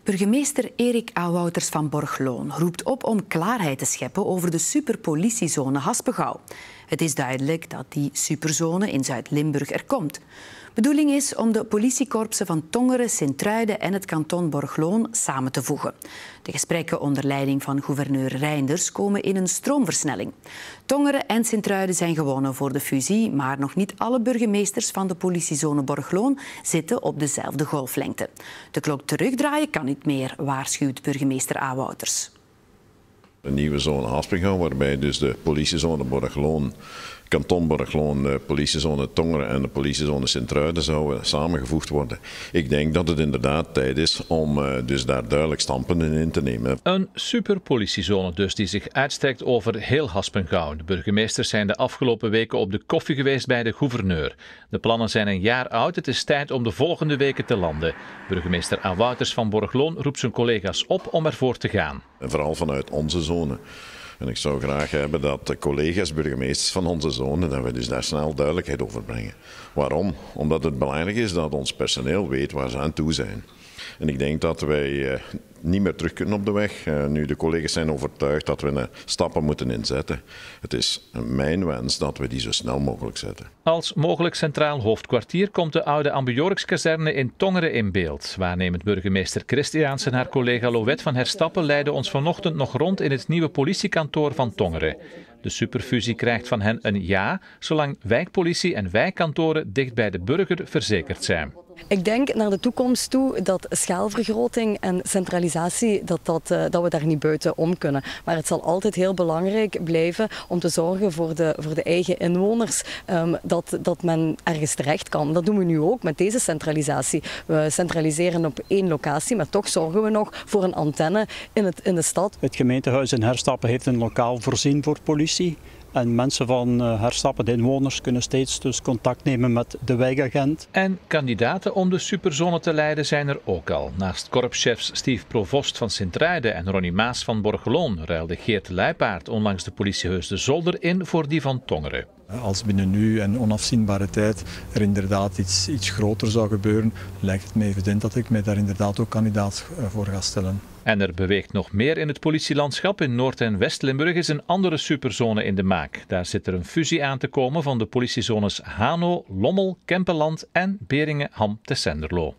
Burgemeester Erik A. Wouters van Borgloon roept op om klaarheid te scheppen over de superpolitiezone Haspengouw. Het is duidelijk dat die superzone in Zuid-Limburg er komt. Bedoeling is om de politiekorpsen van Tongeren, Sint-Truiden en het kanton Borgloon samen te voegen. De gesprekken onder leiding van gouverneur Reinders komen in een stroomversnelling. Tongeren en Sint-Truiden zijn gewonnen voor de fusie, maar nog niet alle burgemeesters van de politiezone Borgloon zitten op dezelfde golflengte. De klok terugdraaien kan niet meer, waarschuwt burgemeester A. Wouters. Een nieuwe zone Haspengouw, waarbij dus de politiezone Borgloon, kanton Borgloon, de politiezone Tongeren en de politiezone Sint-Truiden zouden samengevoegd worden. Ik denk dat het inderdaad tijd is om dus daar duidelijk standpunten in te nemen. Een superpolitiezone dus, die zich uitstrekt over heel Haspengouw. De burgemeesters zijn de afgelopen weken op de koffie geweest bij de gouverneur. De plannen zijn een jaar oud, het is tijd om de volgende weken te landen. Burgemeester A. Wouters van Borgloon roept zijn collega's op om ervoor te gaan. En vooral vanuit onze zone. En ik zou graag hebben dat de collega's, burgemeesters van onze zone, dat we dus daar snel duidelijkheid over brengen. Waarom? Omdat het belangrijk is dat ons personeel weet waar ze aan toe zijn. En ik denk dat wij niet meer terug kunnen op de weg. Nu, de collega's zijn overtuigd dat we stappen moeten inzetten. Het is mijn wens dat we die zo snel mogelijk zetten. Als mogelijk centraal hoofdkwartier komt de oude Ambiorix-kazerne in Tongeren in beeld. Waarnemend burgemeester Christiaans en haar collega Loet van Herstappen leiden ons vanochtend nog rond in het nieuwe politiekantoor van Tongeren. De superfusie krijgt van hen een ja, zolang wijkpolitie en wijkkantoren dicht bij de burger verzekerd zijn. Ik denk naar de toekomst toe dat schaalvergroting en centralisatie, dat we daar niet buiten om kunnen. Maar het zal altijd heel belangrijk blijven om te zorgen voor de eigen inwoners dat men ergens terecht kan. Dat doen we nu ook met deze centralisatie. We centraliseren op één locatie, maar toch zorgen we nog voor een antenne in de stad. Het gemeentehuis in Herstappen heeft een lokaal voorzien voor politie. En mensen van Herstappen, de inwoners, kunnen steeds dus contact nemen met de wijkagent. En kandidaten om de superzone te leiden zijn er ook al. Naast korpschefs Steve Provost van Sint-Truiden en Ronnie Maas van Borgloon ruilde Geert Luipaard onlangs de politiehuis de Zolder in voor die van Tongeren. Als binnen nu en onafzienbare tijd er inderdaad iets groter zou gebeuren, lijkt het me evident dat ik mij daar inderdaad ook kandidaat voor ga stellen. En er beweegt nog meer in het politielandschap. In Noord- en West-Limburg is een andere superzone in de maak. Daar zit er een fusie aan te komen van de politiezones Hano, Lommel, Kempenland en Beringen-Ham-Tessenderlo.